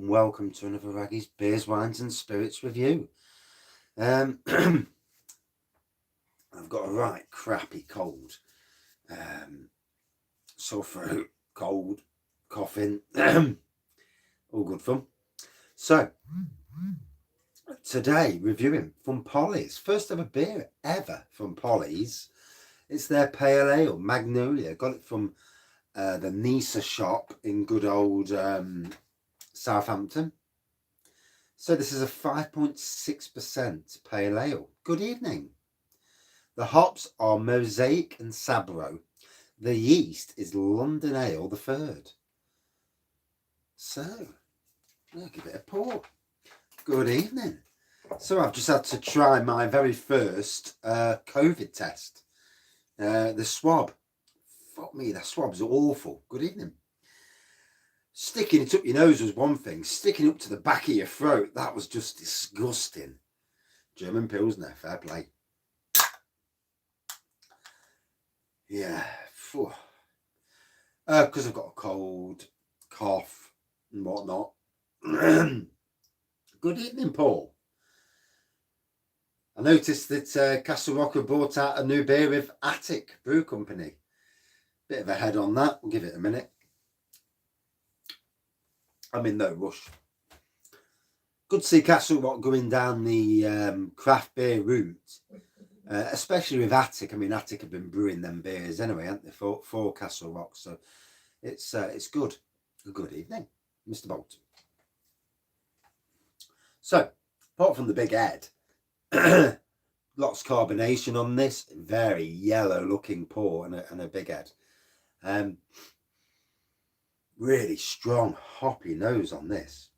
and welcome to another Wraggys Beers, Wines and Spirits review. I've got a right crappy cold. Sore throat, cold, coughing, all good fun. So, today reviewing from Pollys. First ever beer ever from Pollys. It's their pale ale, Magnolia. Got it from the Nisa shop in good old Southampton. So this is a 5.6% pale ale. Good evening. The hops are Mosaic and Sabro. The yeast is London Ale the Third. So, I'll give it a pour. Good evening. So I've just had to try my very first COVID test. The swab. Fuck me, that swab's awful. Good evening. Sticking it up your nose was one thing. Sticking up to the back of your throat, that was just disgusting. German Pilsner, fair play. Yeah. Because I've got a cold, cough, and whatnot. Good evening, Paul. I noticed that Castle Rock have brought out a new beer with Attic Brew Company. Bit of a head on that. We'll give it a minute. I'm in no rush. Good to see Castle Rock going down the craft beer route, especially with Attic. I mean, Attic have been brewing them beers anyway, haven't they, for Castle Rock? So it's good. Good evening, Mr. Bolton. So, apart from the big head, lots of carbonation on this. Very yellow-looking pour and a big head. Really strong hoppy nose on this.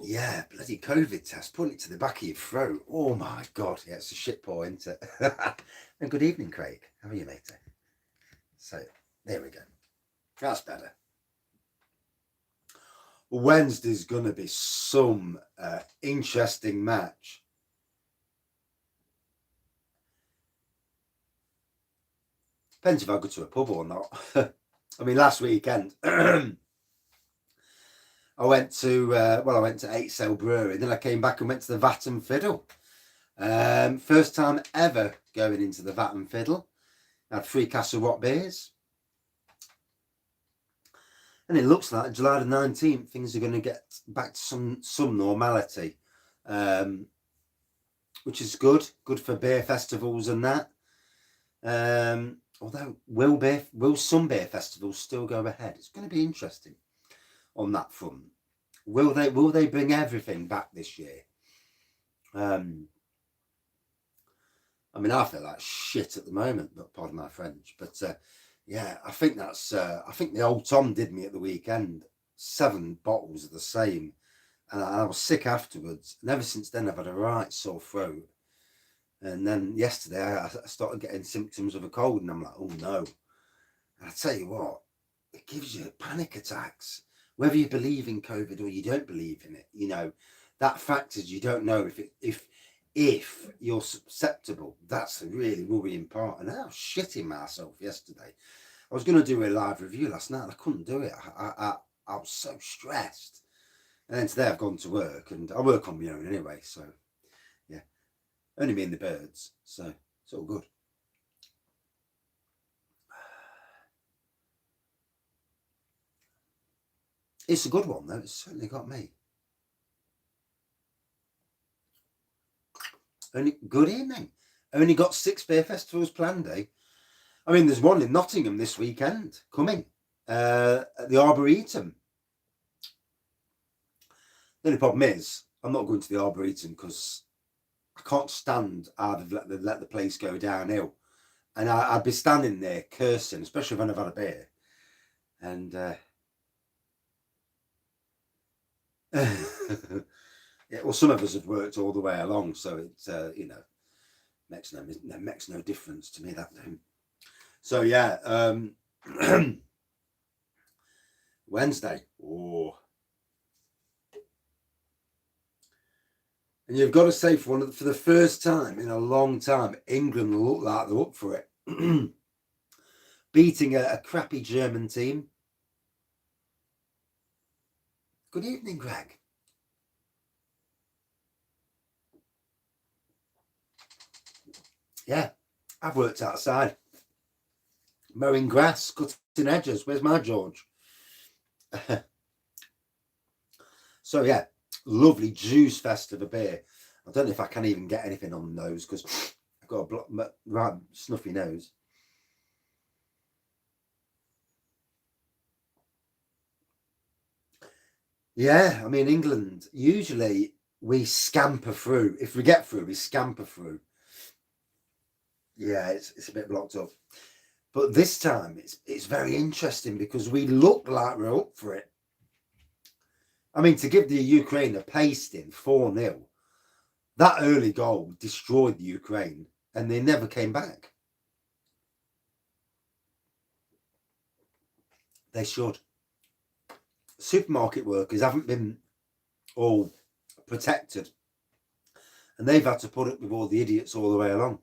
Yeah, bloody COVID test. Put it to the back of your throat. Oh my God. Yeah, it's a shit pour, isn't it? And good evening, Craig. How are you, matey? So, there we go. That's better. Wednesday's going to be some interesting match. Depends if I go to a pub or not. I mean, last weekend, I went to 8 Sail Brewery. Then I came back and went to the Vat and Fiddle. First time ever going into the Vat and Fiddle. I had 3 Castle Rock beers. And it looks like July the 19th, things are going to get back to some normality. Which is good. Good for beer festivals and that. Although, will some beer festivals still go ahead? It's going to be interesting on that front. Will they bring everything back this year? I mean, I feel like shit at the moment, but pardon my French. But yeah, I think that's. I think the old Tom did me at the weekend. 7 bottles of the same, and I was sick afterwards. And ever since then, I've had a right sore throat. And then yesterday, I started getting symptoms of a cold, and I'm like, oh no. And I tell you what, it gives you panic attacks. Whether you believe in COVID or you don't believe in it, you know, that factors you don't know if you're susceptible. That's the really worrying part. And I was shitting myself yesterday. I was going to do a live review last night, and I couldn't do it. I was so stressed. And then today I've gone to work, and I work on my own anyway, so yeah. Only me and the birds, so it's all good. It's a good one, though. It's certainly got me. Good evening. Only got 6 beer festivals planned, eh? I mean, there's one in Nottingham this weekend coming. At the Arboretum. The only problem is, I'm not going to the Arboretum because I can't stand how they've let the place go downhill. And I'd be standing there cursing, especially when I've had a beer. And yeah, well, some of us have worked all the way along, so it's you know, makes no difference to me, that thing. So yeah, Wednesday. Oh. And you've got to say, for the first time in a long time, England look like they're up for it. Beating a crappy German team. Good evening, Greg. Yeah, I've worked outside, mowing grass, cutting edges. Where's my George? So yeah, lovely juice fest of a beer. I don't know if I can even get anything on the nose because I've got a right snuffy nose. Yeah, I mean, England, usually we scamper through. If we get through, we scamper through. Yeah, it's a bit blocked up. But this time it's very interesting because we look like we're up for it. I mean, to give the Ukraine a pasting 4-0, that early goal destroyed the Ukraine and they never came back. They should. Supermarket workers haven't been all protected and they've had to put up with all the idiots all the way along.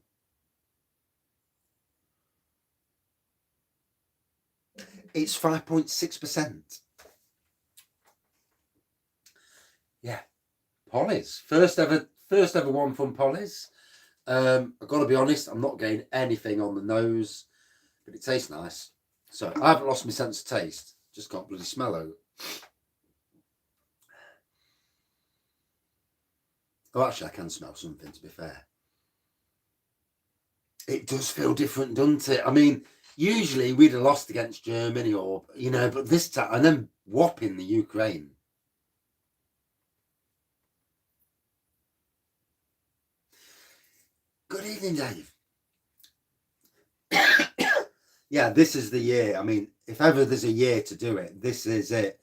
It's 5.6%. Yeah. Pollys. First ever one from Pollys. I've got to be honest, I'm not getting anything on the nose, but it tastes nice. So I haven't lost my sense of taste. Just got bloody smell out. Oh, actually, I can smell something, to be fair. It does feel different, doesn't it? I mean, usually we'd have lost against Germany or, you know, but this time, and then whopping the Ukraine. Good evening, Dave. Yeah, this is the year. I mean, if ever there's a year to do it, this is it.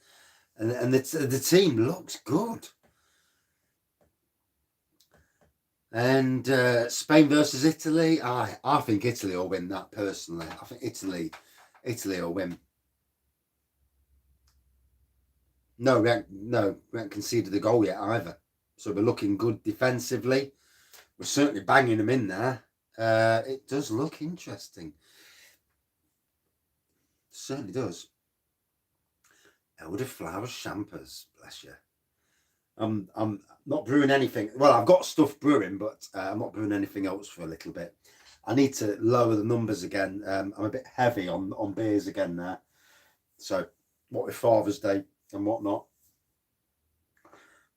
And the team looks good. And Spain versus Italy, I think Italy will win that personally. I think Italy will win. No, we haven't conceded the goal yet either. So we're looking good defensively. We're certainly banging them in there. It does look interesting. Certainly does. Elderflower champers, bless you. I'm not brewing anything. Well, I've got stuff brewing, but I'm not brewing anything else for a little bit. I need to lower the numbers again. I'm a bit heavy on beers again there. So what with Father's Day and whatnot.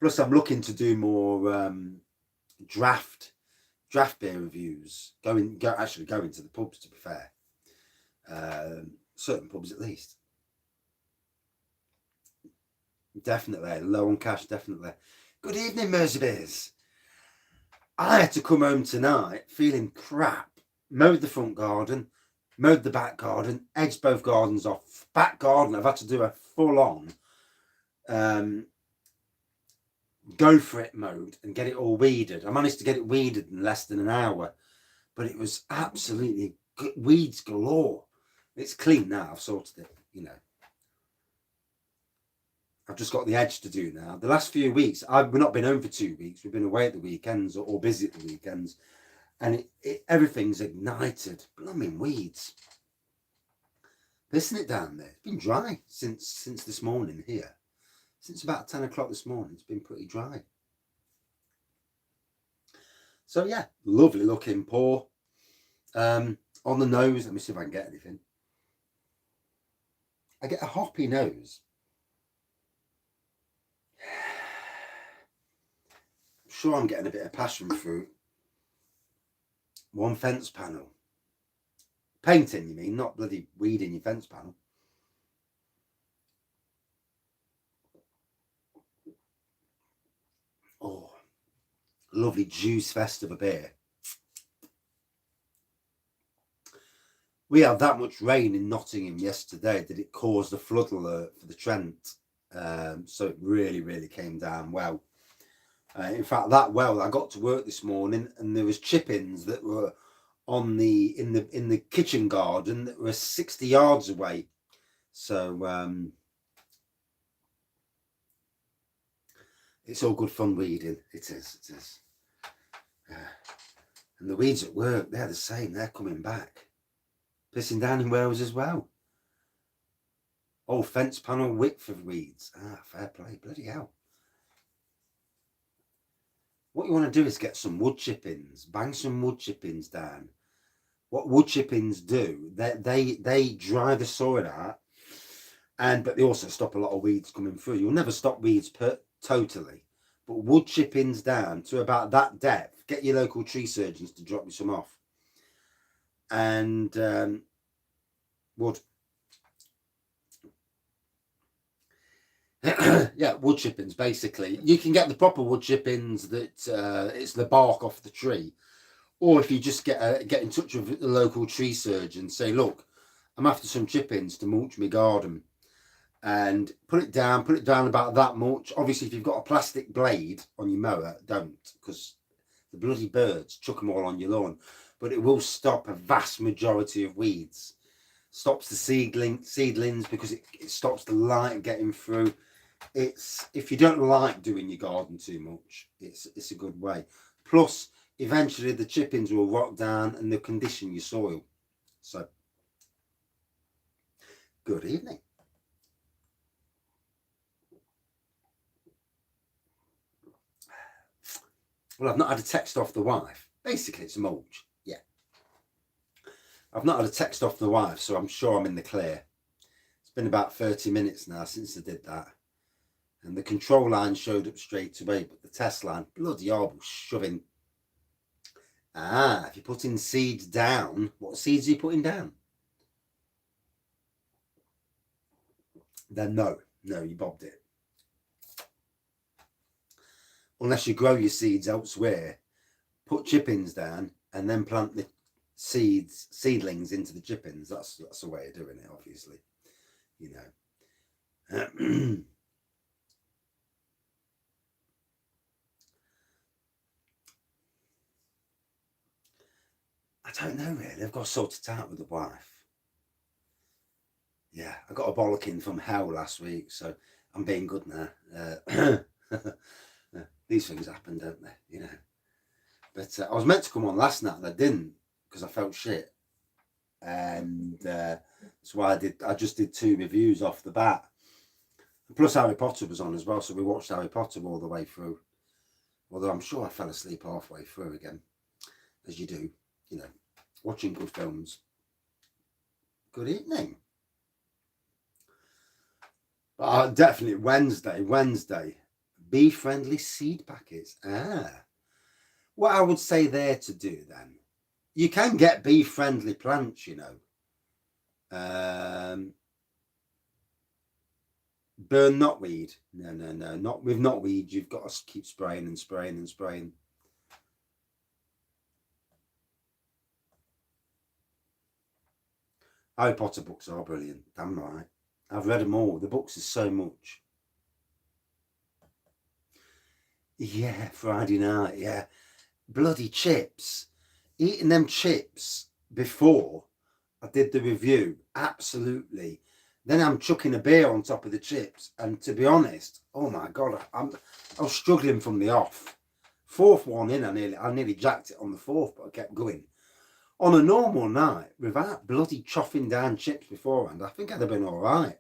Plus, I'm looking to do more draft beer reviews. Actually going to the pubs, to be fair. Certain pubs at least. Definitely. Low on cash, definitely. Good evening, Merseybeers. I had to come home tonight feeling crap. Mowed the front garden, mowed the back garden, edged both gardens off. Back garden, I've had to do a full-on go for it mode and get it all weeded. I managed to get it weeded in less than an hour, but it was absolutely weeds galore. It's clean now. I've sorted it, you know. I've just got the edge to do now. The last few weeks, we've not been home for 2 weeks. We've been away at the weekends or busy at the weekends, and everything's ignited. Blooming weeds. Isn't it down there? It's been dry since this morning here. Since about 10 o'clock this morning, it's been pretty dry. So yeah, lovely looking pour. On the nose, let me see if I can get anything. I get a hoppy nose. I'm sure I'm getting a bit of passion fruit. One fence panel. Painting, you mean, not bloody weeding your fence panel. Oh, lovely juice fest of a beer. We had that much rain in Nottingham yesterday that it caused a flood alert for the Trent. So it really, really came down well. In fact, that well, I got to work this morning and there was chippings that were in the kitchen garden that were 60 yards away. So it's all good fun weeding. It is. And the weeds at work, they're the same. They're coming back. Pissing down in Wales as well. Oh, fence panel width of weeds. Ah, fair play. Bloody hell. What you want to do is get some wood chippings. Bang some wood chippings down. What wood chippings do, they dry the soil out, but they also stop a lot of weeds coming through. You'll never stop weeds totally, but wood chippings down to about that depth. Get your local tree surgeons to drop you some off. And wood. Yeah, wood chippings, basically. You can get the proper wood chippings that it's the bark off the tree. Or if you just get in touch with the local tree surgeon, say, look, I'm after some chippings to mulch my garden. And put it down about that much. Obviously, if you've got a plastic blade on your mower, don't, because the bloody birds chuck them all on your lawn. But it will stop a vast majority of weeds. Stops the seedlings because it stops the light getting through. If you don't like doing your garden too much, it's a good way. Plus, eventually the chippings will rot down and they'll condition your soil. So, good evening. Well, I've not had a text off the wife. Basically, it's a mulch. Yeah. I've not had a text off the wife, so I'm sure I'm in the clear. It's been about 30 minutes now since I did that. And the control line showed up straight away, but the test line, bloody horrible, shoving. If you're putting seeds down, what seeds are you putting down? Then no, you bobbed it. Unless you grow your seeds elsewhere, put chippings down and then plant the seedlings into the chippings. That's a way of doing it, obviously. You know. I don't know really. I've got to sort it out with the wife. Yeah, I got a bollocking from hell last week, so I'm being good now. These things happen, don't they? You know. But I was meant to come on last night and I didn't because I felt shit. And that's why I just did 2 reviews off the bat. Plus Harry Potter was on as well, so we watched Harry Potter all the way through. Although I'm sure I fell asleep halfway through again, as you do, you know, watching good films. Good evening. Definitely Wednesday. Bee-friendly seed packets. What I would say there to do then, you can get bee-friendly plants, you know. Burn knotweed. No. Not with knotweed. You've got to keep spraying and spraying and spraying. Harry Potter books are brilliant. Damn right. I've read them all. The books is so much. Yeah, Friday night. Yeah. Bloody chips. Eating them chips before I did the review. Absolutely. Then I'm chucking a beer on top of the chips. And to be honest, oh my God, I was struggling from the off. 4th one in, I nearly jacked it on the 4th, but I kept going. On a normal night, without bloody chopping down chips beforehand, I think I'd have been all right.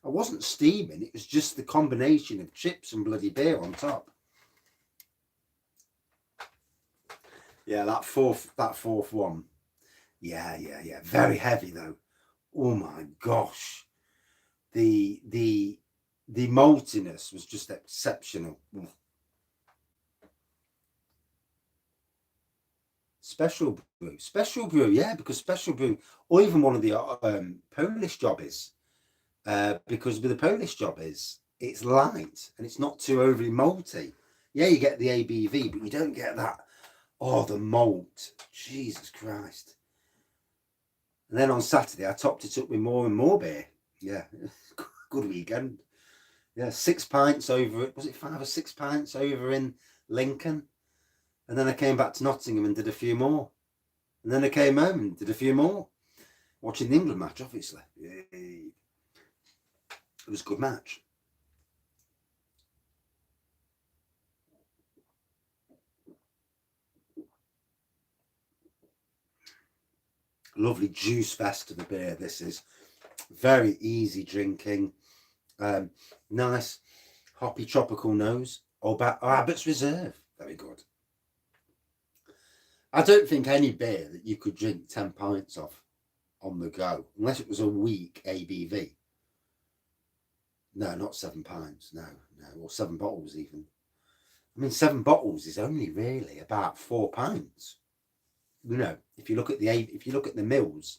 I wasn't steaming. It was just the combination of chips and bloody beer on top. Yeah, that fourth one. Yeah. Very heavy though. Oh my gosh. The maltiness was just exceptional. Special brew, yeah, because special brew, or even one of the Polish jobbies, because with the Polish jobbies, it's light and it's not too overly malty. Yeah, you get the ABV, but you don't get that. Oh, the malt, Jesus Christ! And then on Saturday, I topped it up with more and more beer. Yeah, good weekend. Yeah, 6 pints over. Was it 5 or 6 pints over in Lincoln? And then I came back to Nottingham and did a few more. And then I came home and did a few more. Watching the England match, obviously. Yay. It was a good match. Lovely juice fest of a beer, this is. Very easy drinking. Nice hoppy tropical nose. Abbott's Reserve. Very good. I don't think any beer that you could drink 10 pints of on the go, unless it was a weak ABV. No, not 7 pints. No, or 7 bottles even. I mean, 7 bottles is only really about 4 pints. You know, if you look at the mils.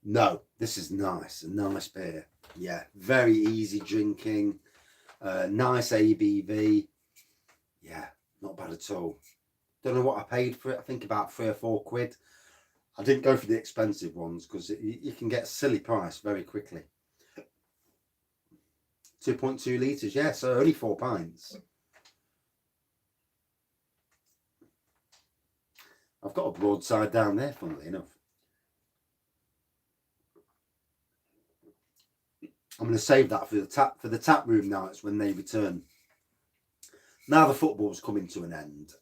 No, this is nice. A nice beer. Yeah, very easy drinking. Nice ABV. Yeah, not bad at all. Don't know what I paid for it. I think about 3 or 4 quid. I didn't go for the expensive ones because you can get a silly price very quickly. 2.2 litres, yeah, so only 4 pints. I've got a broadside down there, funnily enough. I'm going to save that for the tap room nights when they return. Now the football's coming to an end,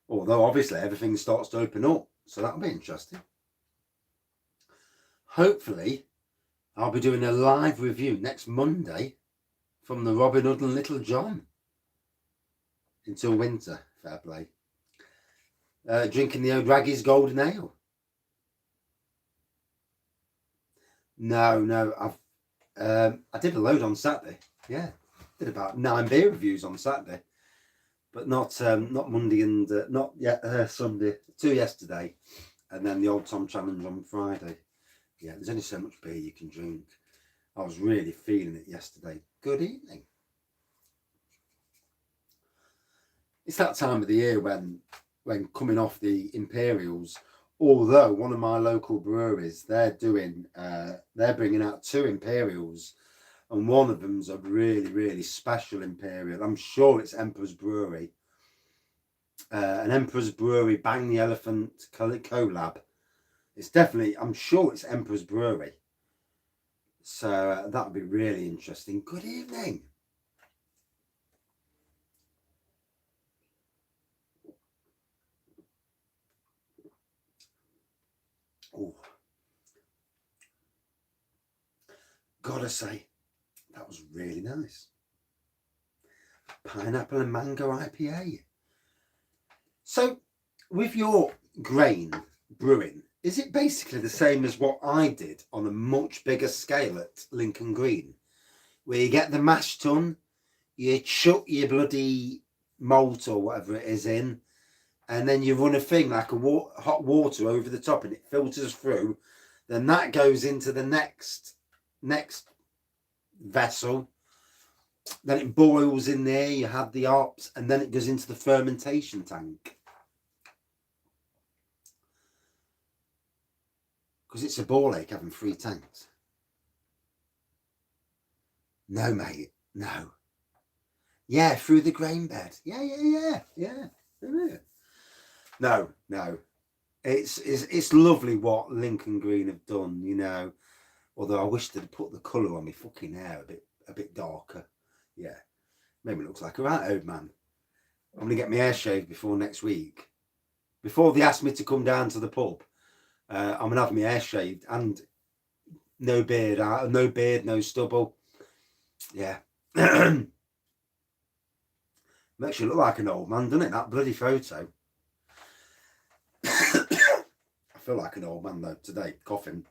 although obviously everything starts to open up, so that'll be interesting. Hopefully, I'll be doing a live review next Monday from the Robin Hood and Little John until winter. Fair play. Drinking the old Wraggys Golden Ale. No, I did a load on Saturday. Yeah, did about 9 beer reviews on Saturday, but not Monday and not yet Sunday. 2 yesterday, and then the Old Tom Challenge on Friday. Yeah, there's only so much beer you can drink. I was really feeling it yesterday. Good evening. It's that time of the year when coming off the Imperials. Although one of my local breweries, they're bringing out 2 Imperials, and one of them's a really, really special Imperial. I'm sure it's Emperor's Brewery. An Emperor's Brewery Bang the Elephant collab. It's definitely, I'm sure it's Emperor's Brewery. So that would be really interesting. Good evening. Oh, gotta say, that was really nice. Pineapple and mango IPA. So, with your grain brewing, is it basically the same as what I did on a much bigger scale at Lincoln Green? Where you get the mash tun, you chuck your bloody malt or whatever it is in, and then you run a thing like hot water over the top and it filters through. Then that goes into the next vessel. Then it boils in there, you have the hops, and then it goes into the fermentation tank. Because it's a ball ache having 3 tanks. No, mate, no. Yeah, through the grain bed. Yeah. No. It's lovely what Lincoln Green have done, you know. Although I wish they'd put the colour on my fucking hair a bit darker. Yeah, maybe it looks like a right old man. I'm going to get my hair shaved before next week. Before they ask me to come down to the pub, I'm going to have my hair shaved and no beard, no stubble. Yeah. Makes you look like an old man, doesn't it? That bloody photo. I feel like an old man though today, coughing.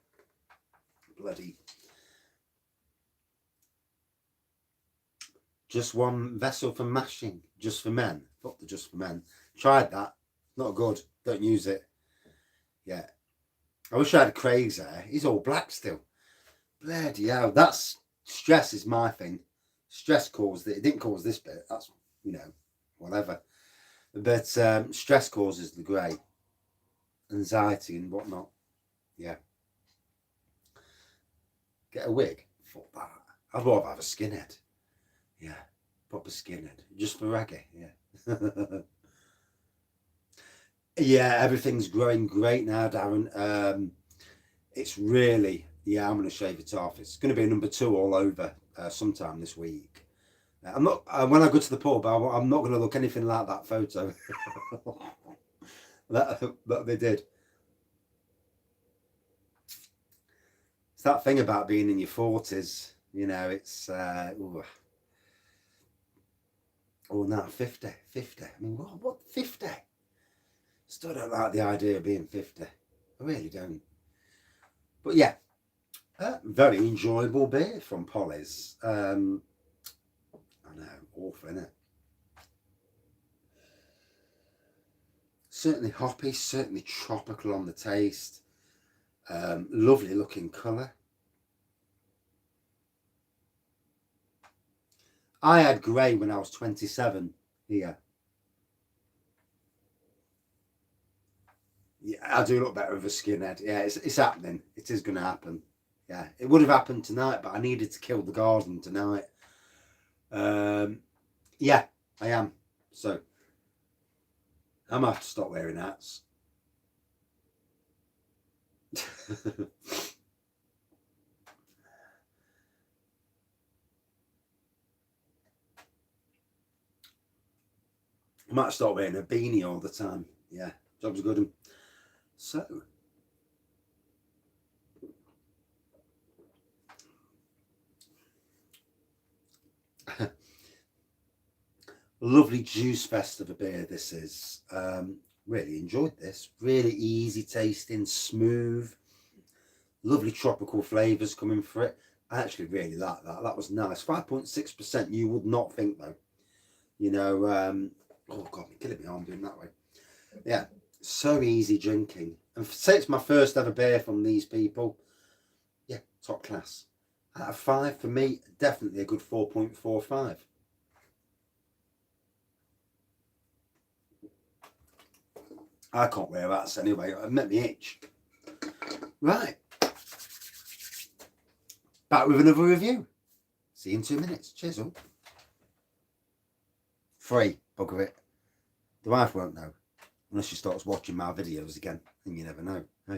Bloody. Just one vessel for mashing, just for men. Fuck the just for men. Tried that. Not good. Don't use it. Yeah. I wish I had Craig's hair. He's all black still. Bloody hell. That's stress is my thing. Stress caused it. It didn't cause this bit. That's, you know, whatever. But stress causes the grey. Anxiety and whatnot. Yeah. Get a wig. Fuck that. I'd rather have a skinhead. Yeah. Proper skinhead. Just for reggae. Yeah. Yeah, everything's growing great now, Darren. It's really, yeah, I'm going to shave it off. It's going to be a number 2 all over sometime this week. I'm not, when I go to the pub, I'm not going to look anything like that photo. that they did. It's that thing about being in your 40s, you know, it's, oh no, 50. I mean, what 50? Still don't like the idea of being 50. I really don't. But yeah, very enjoyable beer from Pollys. I know, awful, innit? Certainly hoppy, certainly tropical on the taste. Lovely looking colour. I had grey when I was 27 here. Yeah, I do look better with a skinhead. Yeah, it's happening. It is going to happen. Yeah, it would have happened tonight, but I needed to kill the garden tonight. Yeah, I am. So, I'm going to have to stop wearing hats. I might start wearing a beanie all the time. Yeah, job's good. So, lovely juice fest of a beer this is. Really enjoyed this. Really easy tasting, smooth. Lovely tropical flavours coming for it. I actually really like that. That was nice. 5.6%. You would not think though. You know, oh God, I'm killing my arm doing that way. Yeah, so easy drinking. And say it's my first ever beer from these people. Yeah, top class. Out of 5 for me, definitely a good 4.45. I can't wear hats anyway. I've met me itch. Right. Back with another review. See you in 2 minutes. Cheers all. Free, bugger it. The wife won't know unless she starts watching my videos again, and you never know. Hey.